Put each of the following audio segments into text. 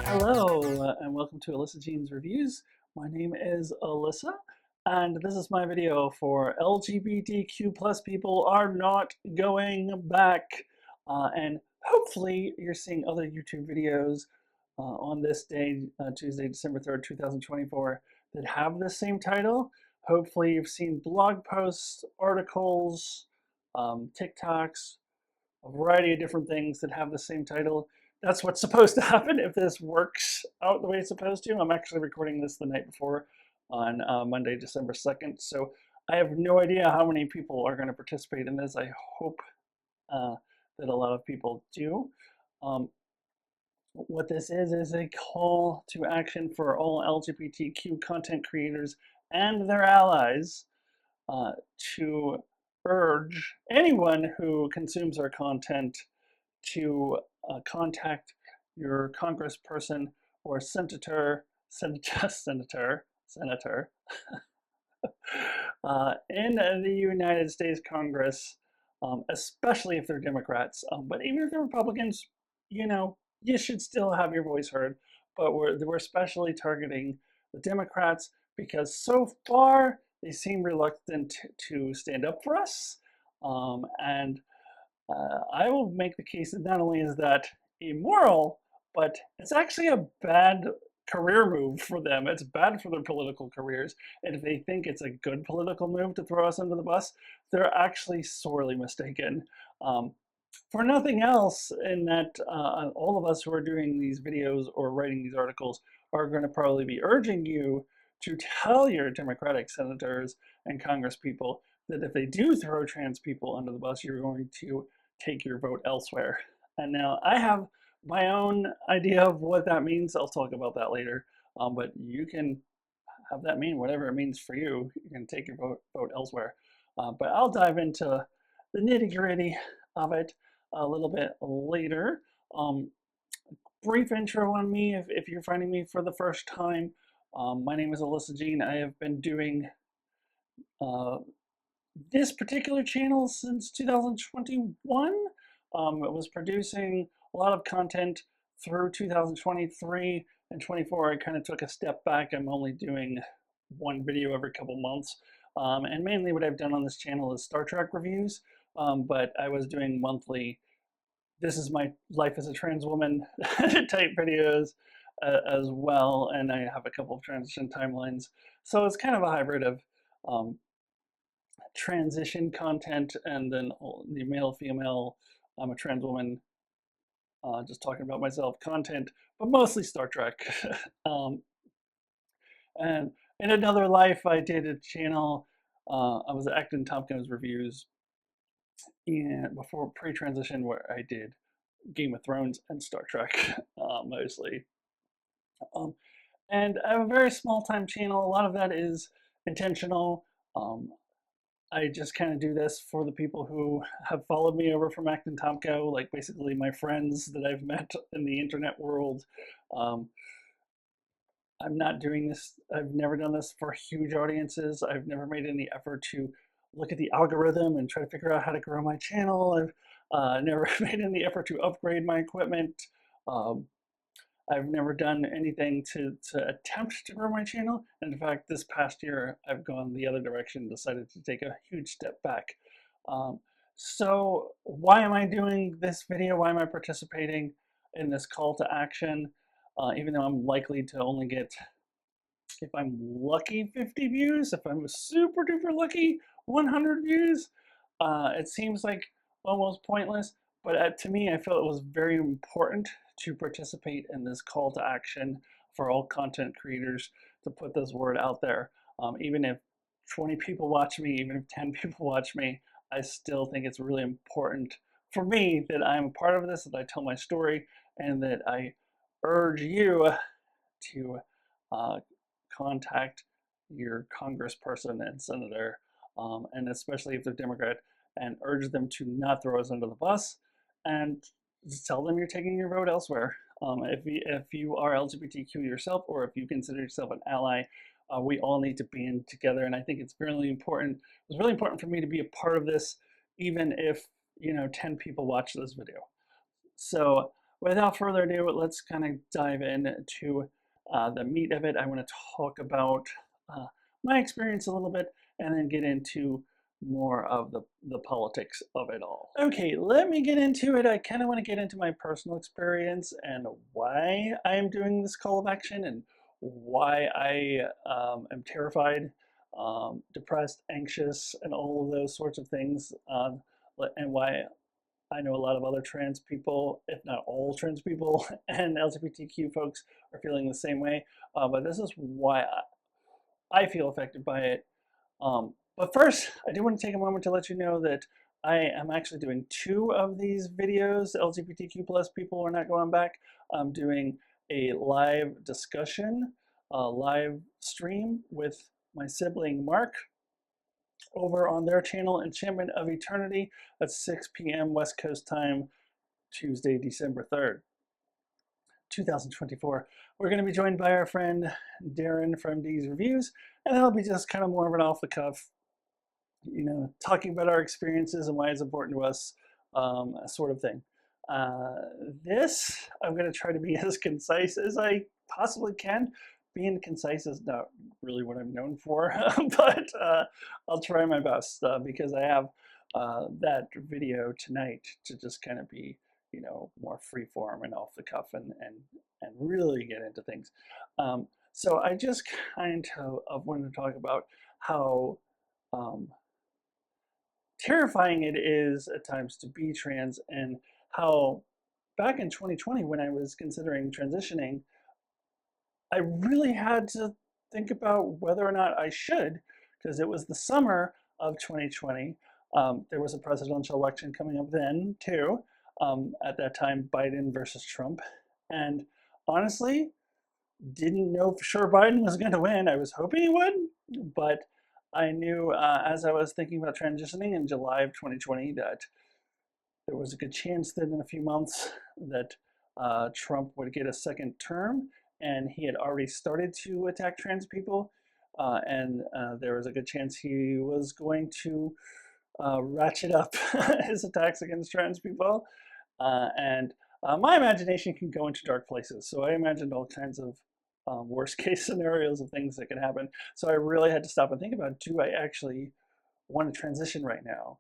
Hello, and welcome to Alyssa Jean's Reviews. My name is Alyssa, and this is my video for LGBTQ plus people are not going back. And hopefully you're seeing other YouTube videos on this day, Tuesday, December 3rd, 2024, that have the same title. Hopefully you've seen blog posts, articles, TikToks, a variety of different things that have the same title. That's what's supposed to happen if this works out the way it's supposed to. I'm actually recording this the night before on Monday, December 2nd. So I have no idea how many people are going to participate in this. I hope that a lot of people do. What this is a call to action for all LGBTQ content creators and their allies to urge anyone who consumes our content to contact your congressperson or senator in the United States Congress, especially if they're Democrats. But even if they're Republicans, you should still have your voice heard. But we're especially targeting the Democrats because so far they seem reluctant to stand up for us. And I will make the case that not only is that immoral, but it's actually a bad career move for them. It's bad for their political careers. And if they think it's a good political move to throw us under the bus, they're actually sorely mistaken. For nothing else, in that all of us who are doing these videos or writing these articles are going to probably be urging you to tell your Democratic senators and congresspeople that if they do throw trans people under the bus, you're going to take your vote elsewhere. And now I have my own idea of what that means. I'll talk about that later. But you can have that mean whatever it means for you. You can take your vote elsewhere. But I'll dive into the nitty-gritty of it a little bit later. Brief intro on me if you're finding me for the first time. My name is Alyssa Jean. I have been doing this particular channel since 2021. I was producing a lot of content through 2023 and 24. I kind of took a step back. I'm only doing one video every couple months. And mainly what I've done on this channel is Star Trek reviews. But I was doing monthly, this is my life as a trans woman type videos as well. And I have a couple of transition timelines. So it's kind of a hybrid of transition content and then the male female, I'm a trans woman, just talking about myself content, but mostly Star Trek. And in another life I did a channel, I was acting Tompkins reviews, and before pre-transition, where I did Game of Thrones and Star Trek mostly. And I have a very small time channel. A lot of that is intentional. I just kind of do this for the people who have followed me over from Acton Tomco, like basically my friends that I've met in the internet world. I'm not doing this, I've never done this for huge audiences. I've never made any effort to look at the algorithm and try to figure out how to grow my channel. I've never made any effort to upgrade my equipment. I've never done anything to attempt to grow my channel. And in fact, this past year, I've gone the other direction, decided to take a huge step back. So why am I doing this video? Why am I participating in this call to action? Even though I'm likely to only get, if I'm lucky, 50 views, if I'm super duper lucky, 100 views, it seems like almost pointless. But to me, I felt it was very important to participate in this call to action for all content creators to put this word out there. Even if 20 people watch me, even if 10 people watch me, I still think it's really important for me that I'm a part of this, that I tell my story, and that I urge you to contact your congressperson and senator, and especially if they're Democrat, and urge them to not throw us under the bus, and just tell them you're taking your vote elsewhere. If you are LGBTQ yourself, or if you consider yourself an ally we all need to band together, and I think it's really important. It was really important for me to be a part of this, even if 10 people watch this video. So without further ado, let's kind of dive into the meat of it. I want to talk about my experience a little bit and then get into more of the politics of it all. Okay, let me get into it. I kind of want to get into my personal experience and why I am doing this call of action and why I am terrified, depressed, anxious, and all of those sorts of things, and why I know a lot of other trans people, if not all trans people, and LGBTQ folks are feeling the same way. But this is why I feel affected by it. But first, I do want to take a moment to let you know that I am actually doing 2 of these videos. LGBTQ plus people are not going back. I'm doing a live discussion, a live stream with my sibling Mark over on their channel, Enchantment of Eternity, at 6 p.m. West Coast time, Tuesday, December 3rd, 2024. We're going to be joined by our friend Darrin from D's Reviews, and that'll be just kind of more of an off the cuff, talking about our experiences and why it's important to us, sort of thing. This, I'm going to try to be as concise as I possibly can. Being concise is not really what I'm known for, but I'll try my best because I have that video tonight to just kind of be, more free form and off the cuff and really get into things. So I just kind of wanted to talk about how terrifying it is at times to be trans, and how back in 2020 when I was considering transitioning, I really had to think about whether or not I should, because it was the summer of 2020. There was a presidential election coming up then too. At that time, Biden versus Trump. And honestly, didn't know for sure Biden was going to win. I was hoping he would, but I knew as I was thinking about transitioning in July of 2020 that there was a good chance that in a few months that Trump would get a second term, and he had already started to attack trans people, and there was a good chance he was going to ratchet up his attacks against trans people. And my imagination can go into dark places, so I imagined all kinds of worst case scenarios of things that could happen. So I really had to stop and think about, do I actually want to transition right now?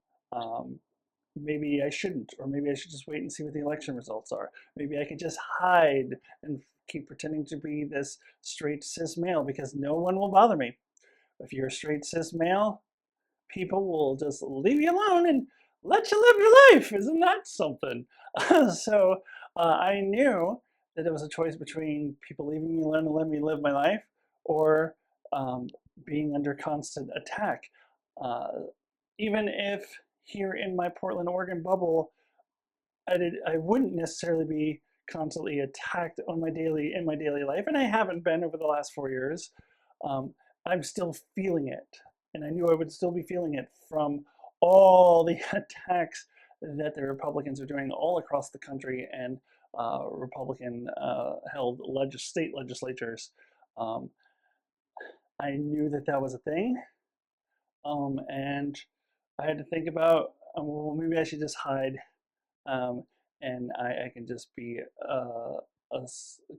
Maybe I shouldn't, or maybe I should just wait and see what the election results are. Maybe I could just hide and keep pretending to be this straight cis male because no one will bother me. If you're a straight cis male, people will just leave you alone and let you live your life. Isn't that something? So I knew that it was a choice between people leaving me alone and letting me live my life, or being under constant attack. Even if here in my Portland, Oregon bubble, I wouldn't necessarily be constantly attacked on in my daily life, and I haven't been over the last 4 years. I'm still feeling it, and I knew I would still be feeling it from all the attacks that the Republicans are doing all across the country, and Republican held state legislatures. I knew that that was a thing, and I had to think about, well, maybe I should just hide, and I can just be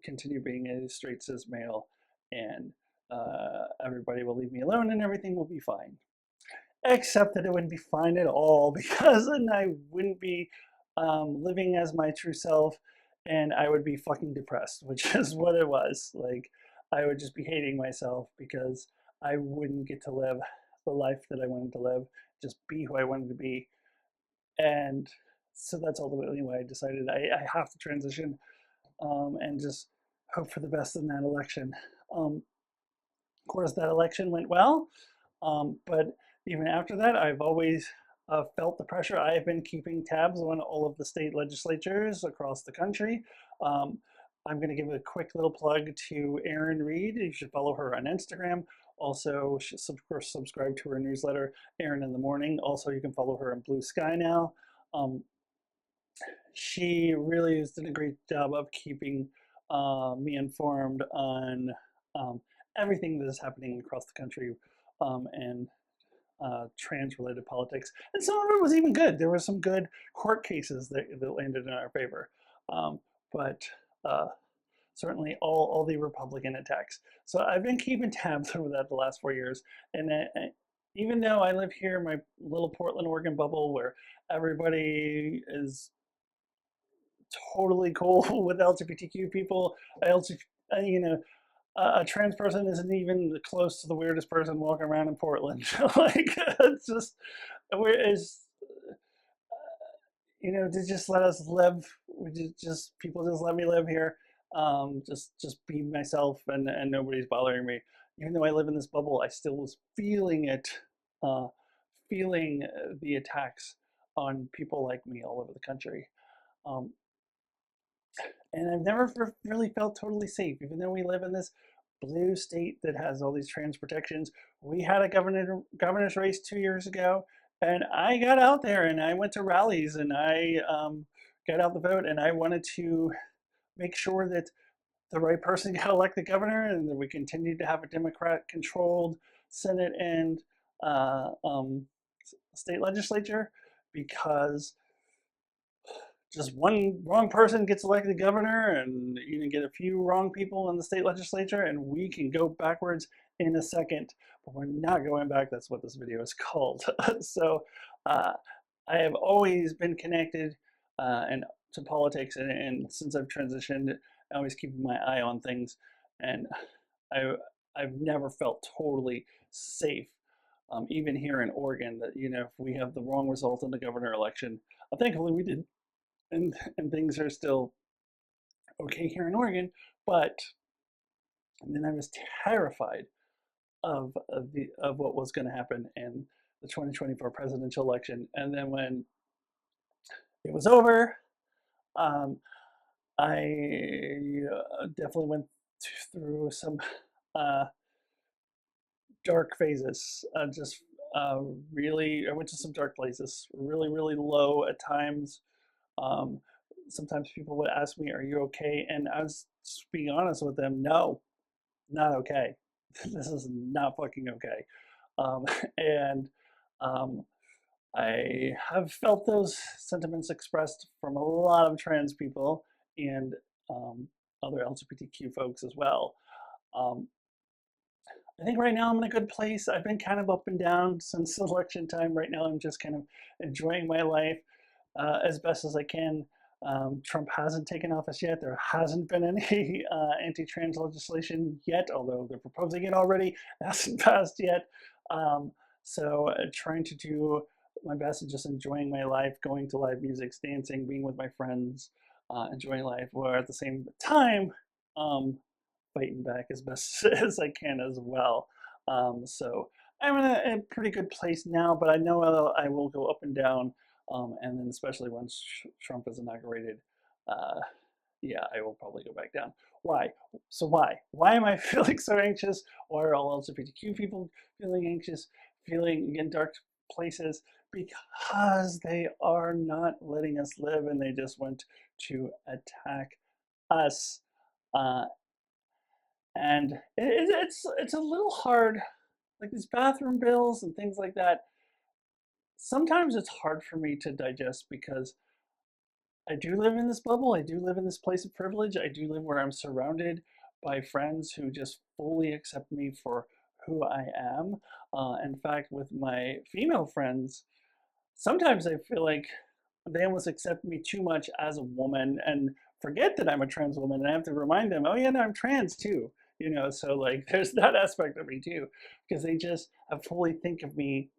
continue being a straight cis male, and everybody will leave me alone, and everything will be fine. Except that it wouldn't be fine at all, because then I wouldn't be living as my true self, and I would be fucking depressed, which is what it was. Like, I would just be hating myself because I wouldn't get to live the life that I wanted to live, just be who I wanted to be. And so that's ultimately why I decided I have to transition, and just hope for the best in that election. Of course, that election went well, but even after that, I've always felt the pressure. I have been keeping tabs on all of the state legislatures across the country. I'm going to give a quick little plug to Erin Reed. You should follow her on Instagram. Also, subscribe to her newsletter, Erin in the Morning. Also, you can follow her on Blue Sky now. She really has done a great job of keeping me informed on everything that is happening across the country, and trans-related politics. And some of it was even good. There were some good court cases that landed in our favor. But certainly all the Republican attacks. So I've been keeping tabs over that the last 4 years. And even though I live here in my little Portland, Oregon bubble where everybody is totally cool with LGBTQ people, you know, a trans person isn't even close to the weirdest person walking around in Portland. Like, it's just, it's, to just let us live. People just let me live here. Just be myself, and nobody's bothering me. Even though I live in this bubble, I still was feeling it, uh, feeling the attacks on people like me all over the country. Um, and I've never really felt totally safe, even though we live in this blue state that has all these trans protections. We had a governor's race 2 years ago, and I got out there and I went to rallies and I got out the vote, and I wanted to make sure that the right person got elected governor and that we continued to have a Democrat-controlled Senate and uh, um, state legislature, because just one wrong person gets elected governor and you can get a few wrong people in the state legislature and we can go backwards in a second, but we're not going back. That's what this video is called. So I have always been connected and to politics, and since I've transitioned, I always keep my eye on things, and I, I've never felt totally safe. Even here in Oregon, that if we have the wrong result in the governor election, thankfully we did, and things are still okay here in Oregon. But then I was terrified of what was going to happen in the 2024 presidential election. And then when it was over, um, I definitely went through some uh, dark phases. Just really, I went to some dark places, really, really low at times. Um, Sometimes people would ask me, "Are you okay?" And I was just being honest with them. No, not okay. This is not fucking okay. Um, and um, I have felt those sentiments expressed from a lot of trans people and other LGBTQ folks as well. Um, I think right now I'm in a good place. I've been kind of up and down since election time. Right now I'm just kind of enjoying my life as best as I can. Trump hasn't taken office yet. There hasn't been any anti-trans legislation yet, although they're proposing it already. It hasn't passed yet. So trying to do my best and just enjoying my life, going to live music, dancing, being with my friends, enjoying life, where at the same time, fighting back as best as I can as well. So I'm in a pretty good place now, but I know I will go up and down, and then especially once Trump is inaugurated, uh, yeah, I will probably go back down. Why? So why? Why am I feeling so anxious? Why are all LGBTQ people feeling anxious, feeling in dark places? Because they are not letting us live, and they just want to attack us. Uh, and it's a little hard, like these bathroom bills and things like that. Sometimes it's hard for me to digest because I do live in this bubble. I do live in this place of privilege. I do live where I'm surrounded by friends who just fully accept me for who I am. In fact, with my female friends, sometimes I feel like they almost accept me too much as a woman and forget that I'm a trans woman. And I have to remind them, oh yeah, no, I'm trans too. So like there's that aspect of me too, because they just have fully think of me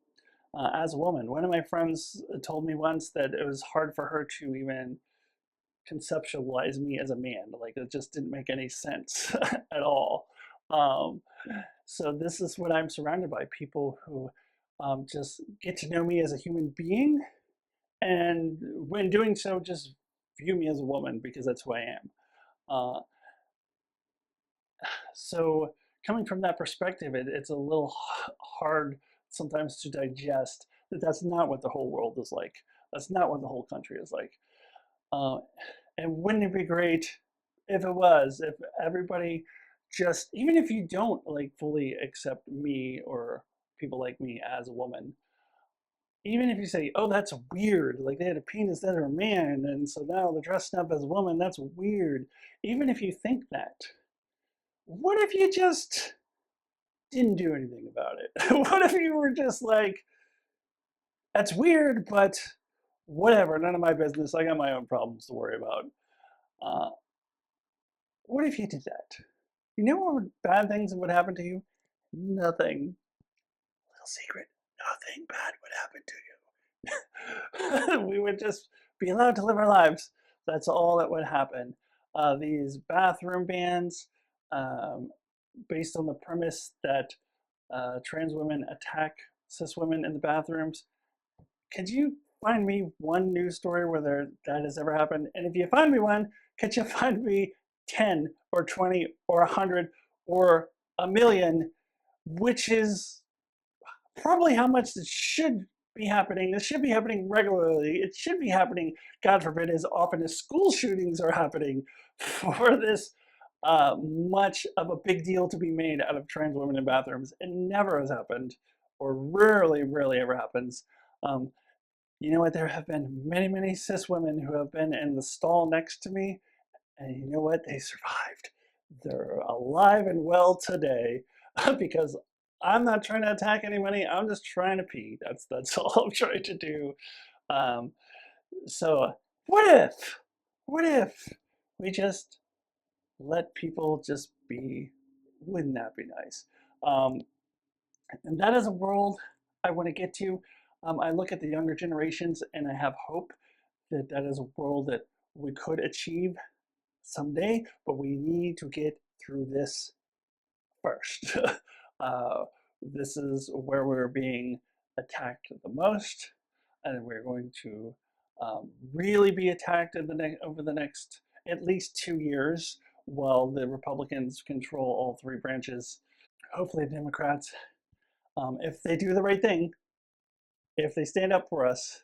as a woman. One of my friends told me once that it was hard for her to even conceptualize me as a man. Like it just didn't make any sense at all. Um, so this is what I'm surrounded by, people who just get to know me as a human being, and when doing so, just view me as a woman because that's who I am. Uh, so coming from that perspective, it's a little hard sometimes to digest that that's not what the whole world is like. That's not what the whole country is like. Uh, and wouldn't it be great if it was, if everybody just, even if you don't like fully accept me or people like me as a woman, even if you say, oh, that's weird, like they had a penis that are a man, and so now they're dressing up as a woman, that's weird. Even if you think that, what if you just didn't do anything about it? What if you were just like, that's weird, but whatever, none of my business. I got my own problems to worry about. Uh, what if you did that? You know what bad things would happen to you? Nothing. Little secret. Nothing bad would happen to you. We would just be allowed to live our lives. That's all that would happen. These bathroom bans, um, based on the premise that trans women attack cis women in the bathrooms. Could you find me one news story where that has ever happened? And if you find me one, could you find me 10 or 20 or 100 or a million, which is probably how much it should be happening. This should be happening regularly. It should be happening, God forbid, as often as school shootings are happening, for this much of a big deal to be made out of trans women in bathrooms. It never has happened, or rarely ever happens. Um, you know what? There have been many, many cis women who have been in the stall next to me, and you know what? They survived. They're alive and well today because I'm not trying to attack anybody. I'm just trying to pee. That's all I'm trying to do. Um, so what if, what if we just let people just be? Wouldn't that be nice? Um, and that is a world I want to get to. I look at the younger generations and I have hope that that is a world that we could achieve someday, but we need to get through this first. uh, this is where we're being attacked the most, and we're going to really be attacked in over the next at least 2 years while the Republicans control all three branches. Hopefully, the Democrats, if they do the right thing, if they stand up for us,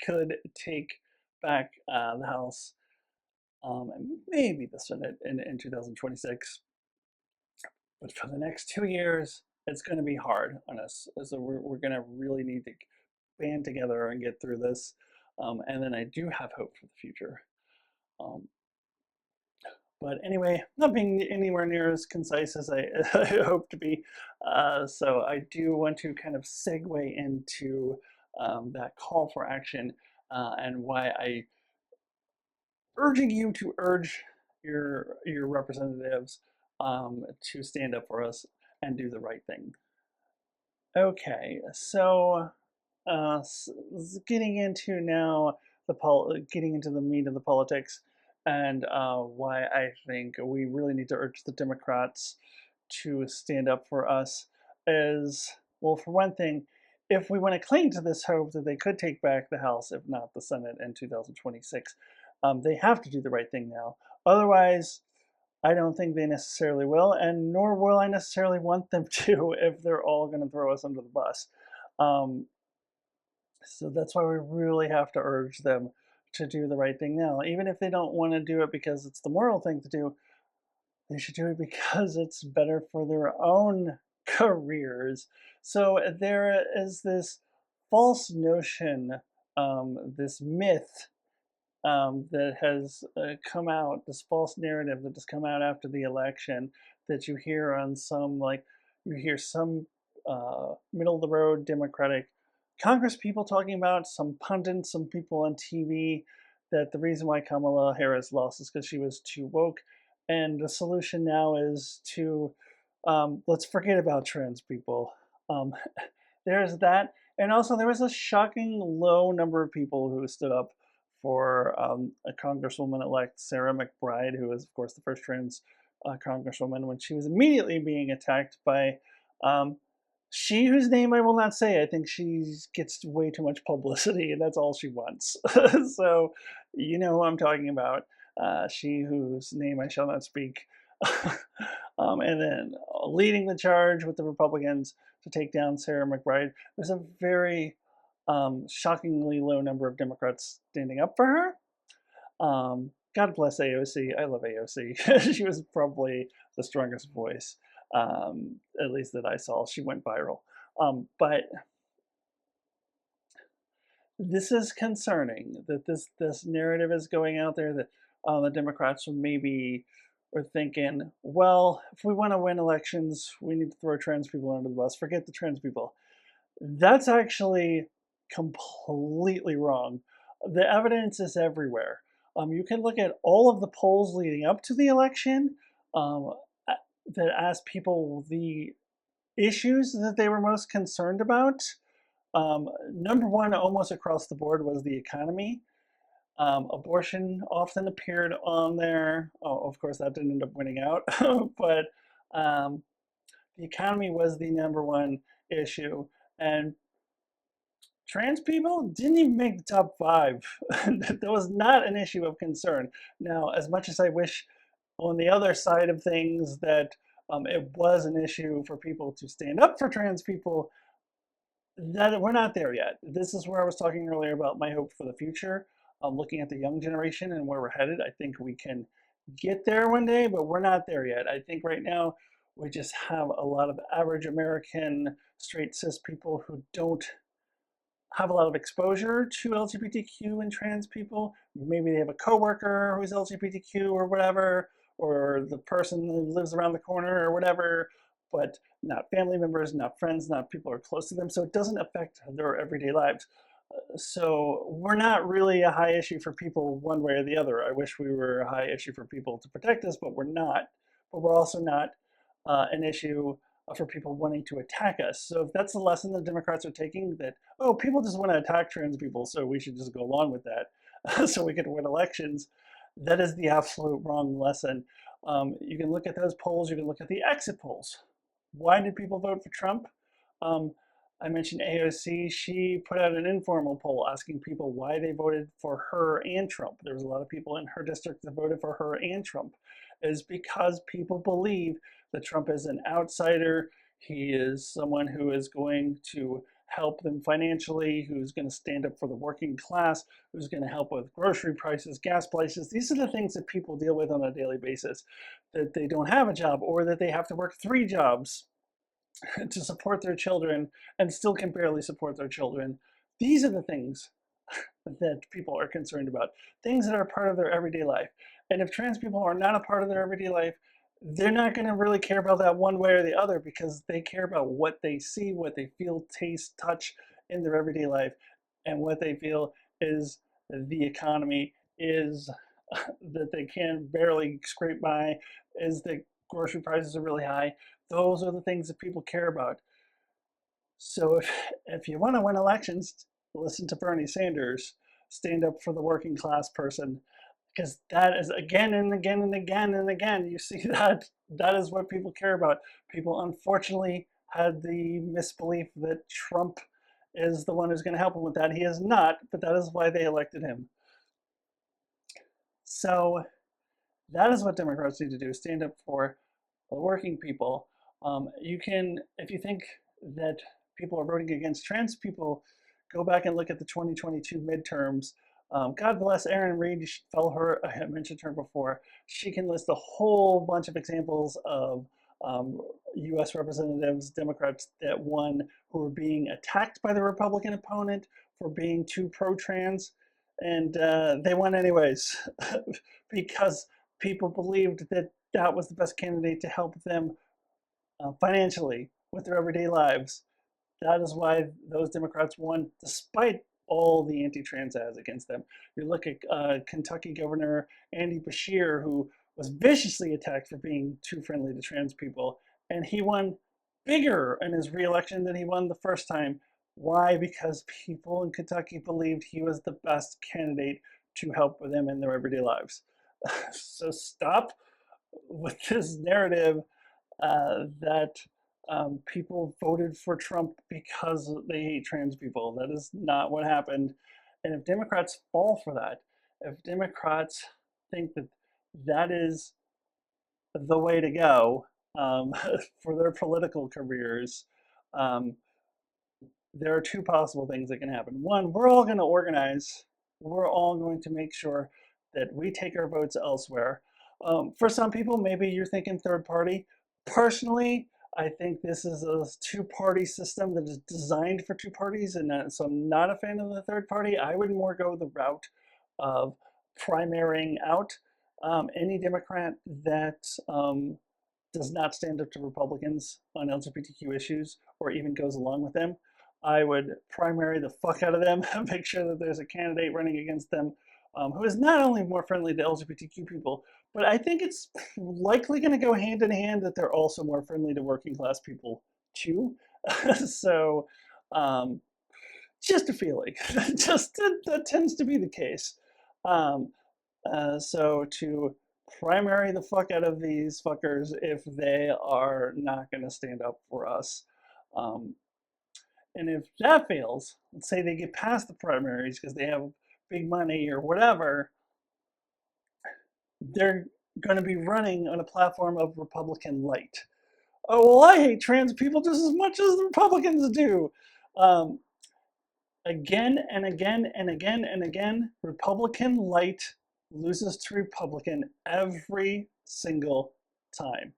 could take back the House and maybe the Senate in 2026. But for the next 2 years, it's going to be hard on us. So we're going to really need to band together and get through this. And then I do have hope for the future. Um, but anyway, not being anywhere near as concise as I, I hope to be. So I do want to kind of segue into that call for action and why I urging you to urge your representatives to stand up for us and do the right thing. Okay, so getting into now getting into the meat of the politics, and why I think we really need to urge the Democrats to stand up for us is, well, for one thing, if we want to cling to this hope that they could take back the House, if not the Senate, in 2026, they have to do the right thing now. Otherwise, I don't think they necessarily will, and nor will I necessarily want them to if they're all going to throw us under the bus. Um, so that's why we really have to urge them to do the right thing now. Even if they don't want to do it because it's the moral thing to do, they should do it because it's better for their own careers. So there is this false notion, this myth that has come out, this false narrative that has come out after the election that you hear on some, like, you hear some middle of the road Democratic Congress people talking about, some pundits, some people on TV, that the reason why Kamala Harris lost is because she was too woke. And the solution now is to let's forget about trans people. Um, there's that. And also, there was a shocking low number of people who stood up for a Congresswoman-elect Sarah McBride, who was, of course, the first trans Congresswoman, when she was immediately being attacked by she whose name I will not say. I think she gets way too much publicity, and that's all she wants. So, you know who I'm talking about. She whose name I shall not speak. And then leading the charge with the Republicans to take down Sarah McBride. There's a very shockingly low number of Democrats standing up for her. God bless AOC. I love AOC. She was probably the strongest voice, at least that I saw. She went viral. But this is concerning that this narrative is going out there that the Democrats maybe are thinking, well, if we want to win elections, we need to throw trans people under the bus. Forget the trans people. That's actually completely wrong. The evidence is everywhere. You can look at all of the polls leading up to the election um, that ask people the issues that they were most concerned about. Number one, almost across the board, was the economy. Abortion often appeared on there. Oh, of course, that didn't end up winning out, but um, the economy was the number one issue. And trans people didn't even make the top five. That was not an issue of concern. Now, as much as I wish on the other side of things that it was an issue for people to stand up for trans people, that we're not there yet. This is where I was talking earlier about my hope for the future. Looking at the young generation and where we're headed, I think we can get there one day, but we're not there yet. I think right now we just have a lot of average American straight cis people who don't have a lot of exposure to LGBTQ and trans people. Maybe they have a coworker who's LGBTQ or whatever, or the person who lives around the corner or whatever, but not family members, not friends, not people who are close to them. So it doesn't affect their everyday lives. So we're not really a high issue for people one way or the other. I wish we were a high issue for people to protect us, but we're not. But we're also not an issue for people wanting to attack us. So if that's the lesson the Democrats are taking, that, oh, people just want to attack trans people, so we should just go along with that so we can win elections, that is the absolute wrong lesson. You can look at those polls, you can look at the exit polls. Why did people vote for Trump? Um, I mentioned AOC. She put out an informal poll asking people why they voted for her and Trump. There was a lot of people in her district that voted for her and Trump. Is because people believe that Trump is an outsider. He is someone who is going to help them financially, who's going to stand up for the working class, who's going to help with grocery prices, gas prices. These are the things that people deal with on a daily basis, that they don't have a job or that they have to work 3 jobs to support their children and still can barely support their children. These are the things that people are concerned about, things that are part of their everyday life. And if trans people are not a part of their everyday life, they're not going to really care about that one way or the other, because they care about what they see, what they feel, taste, touch in their everyday life. And what they feel is the economy, is that they can barely scrape by, is that grocery prices are really high. Those are the things that people care about. So if you want to win elections, listen to Bernie Sanders, stand up for the working class person, because that is again and again and again and again, you see that is what people care about. People unfortunately had the misbelief that Trump is the one who's going to help them with that. He is not, but that is why they elected him. So that is what Democrats need to do, stand up for the working people. You can, if you think that people are voting against trans people, go back and look at the 2022 midterms. God bless Erin Reed. You should follow her. I had mentioned her before. She can list a whole bunch of examples of US representatives, Democrats that won, who were being attacked by the Republican opponent for being too pro-trans. And they won anyways because people believed that that was the best candidate to help them financially with their everyday lives. That is why those Democrats won, despite all the anti-trans ads against them. You look at Kentucky Governor Andy Beshear, who was viciously attacked for being too friendly to trans people, and he won bigger in his reelection than he won the first time. Why? Because people in Kentucky believed he was the best candidate to help them in their everyday lives. So stop with this narrative that people voted for Trump because they hate trans people. That is not what happened. And if Democrats fall for that, if Democrats think that that is the way to go for their political careers, um, there are 2 possible things that can happen. One, we're all going to organize. We're all going to make sure that we take our votes elsewhere. For some people, maybe you're thinking third party. Personally, I think this is a two-party system that is designed for two parties, and so I'm not a fan of the third party. I would more go the route of primarying out any Democrat that does not stand up to Republicans on LGBTQ issues or even goes along with them. I would primary the fuck out of them, make sure that there's a candidate running against them who is not only more friendly to LGBTQ people, but I think it's likely going to go hand in hand that they're also more friendly to working class people too. So, um, just a feeling. Just that tends to be the case. Um, so to primary the fuck out of these fuckers if they are not going to stand up for us. Um, and if that fails, let's say they get past the primaries because they have big money or whatever, they're going to be running on a platform of Republican light. Oh, well, I hate trans people just as much as the Republicans do. Um, Again and again and again and again, Republican light loses to Republican every single time.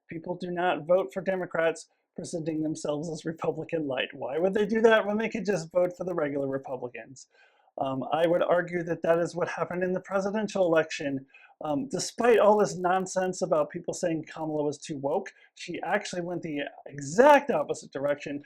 People do not vote for Democrats presenting themselves as Republican light. Why would they do that when they could just vote for the regular Republicans? I would argue that that is what happened in the presidential election. Despite all this nonsense about people saying Kamala was too woke, she actually went the exact opposite direction,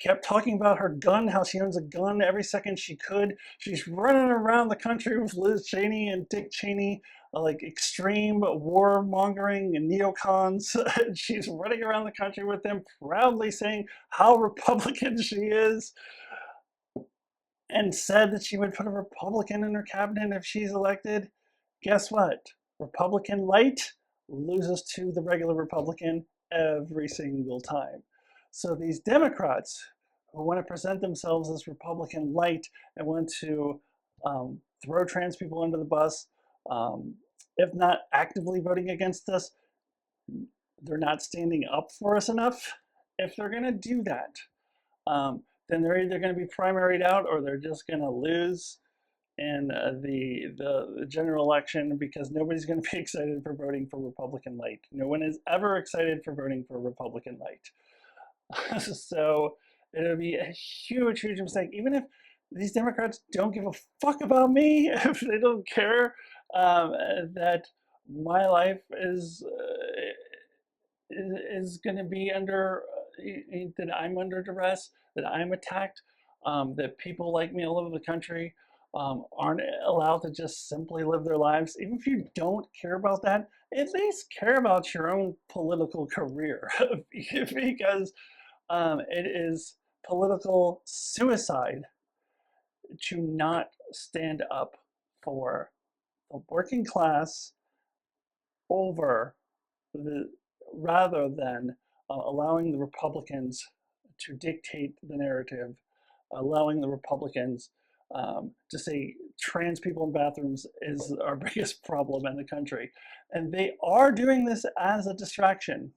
kept talking about her gun, how she owns a gun every second she could. She's running around the country with Liz Cheney and Dick Cheney, like extreme warmongering and neocons. She's running around the country with them, proudly saying how Republican she is, and said that she would put a Republican in her cabinet if she's elected. Guess what? Republican light loses to the regular Republican every single time. So these Democrats who want to present themselves as Republican light and want to throw trans people under the bus, um, if not actively voting against us, they're not standing up for us enough. If they're going to do that, then they're either going to be primaried out or they're just going to lose in the general election because nobody's going to be excited for voting for Republican light. No one is ever excited for voting for Republican light. So it'll be a huge, huge mistake. Even if these Democrats don't give a fuck about me, if they don't care that my life is going to be under, that I'm under duress, that I'm attacked, that people like me all over the country aren't allowed to just simply live their lives. Even if you don't care about that, at least care about your own political career because it is political suicide to not stand up for the working class over the rather than allowing the Republicans to dictate the narrative, allowing the Republicans to say trans people in bathrooms is our biggest problem in the country. And they are doing this as a distraction.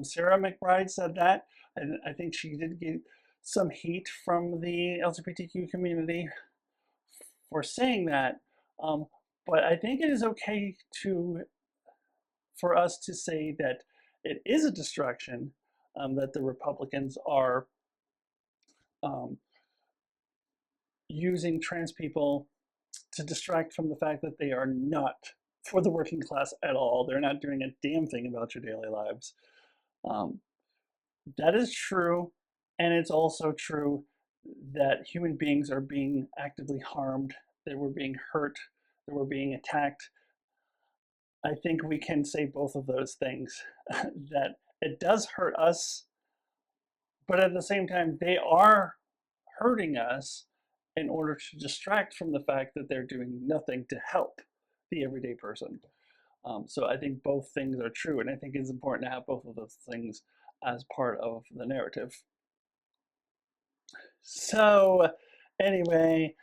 Sarah McBride said that, and I think she did get some heat from the LGBTQ community for saying that. Um, but I think it is okay for us to say that it is a distraction, that the Republicans are um, using trans people to distract from the fact that they are not for the working class at all. They're not doing a damn thing about your daily lives. Um, that is true. And it's also true that human beings are being actively harmed, that we're being hurt, that we're being attacked. I think we can say both of those things that it does hurt us, but at the same time, they are hurting us in order to distract from the fact that they're doing nothing to help the everyday person. So I think both things are true, and I think it's important to have both of those things as part of the narrative. So, anyway,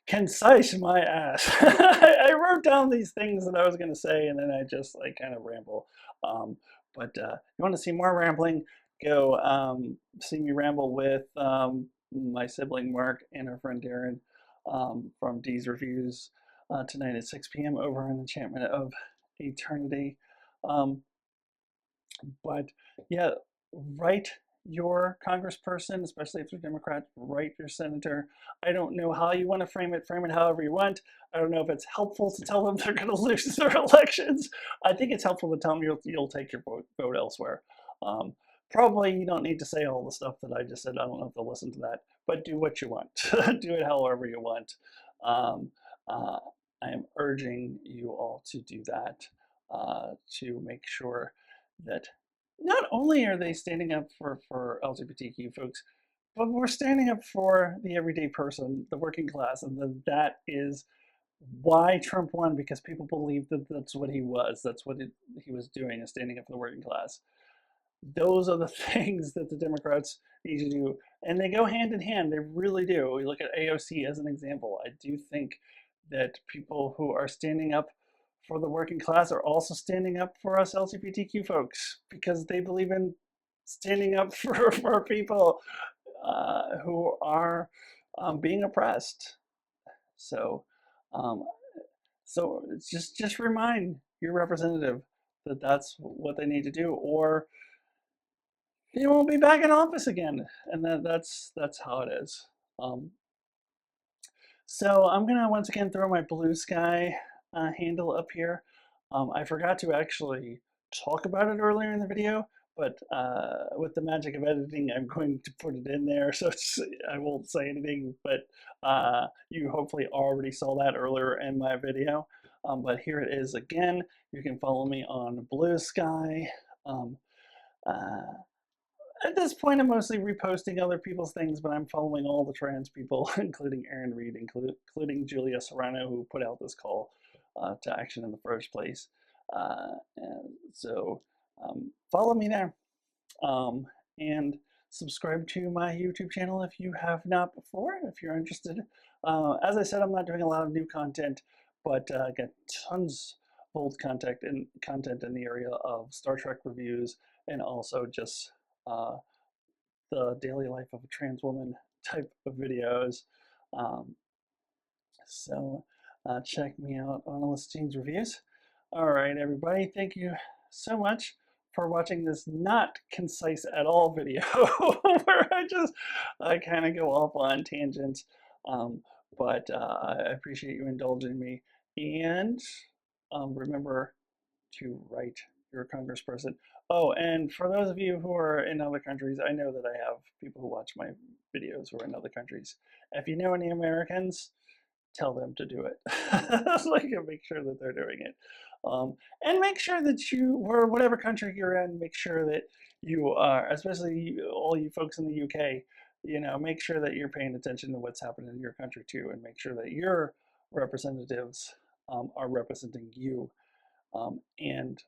concise my ass. I wrote down these things that I was going to say, and then I just like kind of ramble. But you want to see more rambling? Go see me ramble with my sibling Mark and our friend Darrin from D's Reviews. tonight at 6 p.m. over in Enchantment of Eternity. Um, but yeah, write your congressperson, especially if they're Democrat, write your senator. I don't know how you want to frame it however you want. I don't know if it's helpful to tell them they're going to lose their elections. I think it's helpful to tell them you'll take your vote elsewhere. Probably you don't need to say all the stuff that I just said. I don't know if they'll listen to that, but do what you want. Do it however you want. Um, I am urging you all to do that, to make sure that not only are they standing up for LGBTQ folks, but we're standing up for the everyday person, the working class, and that is why Trump won, because people believe that that's what he was. That's what he was doing, is standing up for the working class. Those are the things that the Democrats need to do, and they go hand in hand. They really do. We look at AOC as an example. I do think that people who are standing up for the working class are also standing up for us LGBTQ folks, because they believe in standing up for people who are being oppressed. So, um, so just remind your representative that that's what they need to do, or he won't be back in office again, and that's how it is. Um, so I'm gonna once again throw my blue sky handle up here. I forgot to actually talk about it earlier in the video, but with the magic of editing, I'm going to put it in there, so I won't say anything, but you hopefully already saw that earlier in my video. But here it is again. You can follow me on Blue Sky. Uh, at this point, I'm mostly reposting other people's things, but I'm following all the trans people, including Aaron Reed, including Julia Serrano, who put out this call to action in the first place. And so follow me there. And subscribe to my YouTube channel if you have not before, if you're interested. As I said, I'm not doing a lot of new content, but I got tons of old content in the area of Star Trek reviews, and also just the daily life of a trans woman type of videos. Um, so check me out on Alyssa Jean's reviews. All right, everybody, thank you so much for watching this not concise at all video where I kind of go off on tangents. But I appreciate you indulging me. And remember to write your congressperson. Oh, and for those of you who are in other countries, I know that I have people who watch my videos who are in other countries. If you know any Americans, tell them to do it. Like, make sure that they're doing it. And make sure that you, or whatever country you're in, make sure that you are, especially all you folks in the UK, make sure that you're paying attention to what's happening in your country too, and make sure that your representatives are representing you and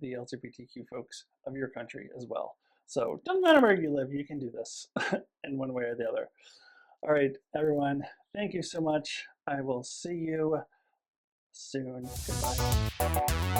the LGBTQ folks of your country as well. So doesn't matter where you live, you can do this in one way or the other. All right, everyone, thank you so much. I will see you soon. Goodbye.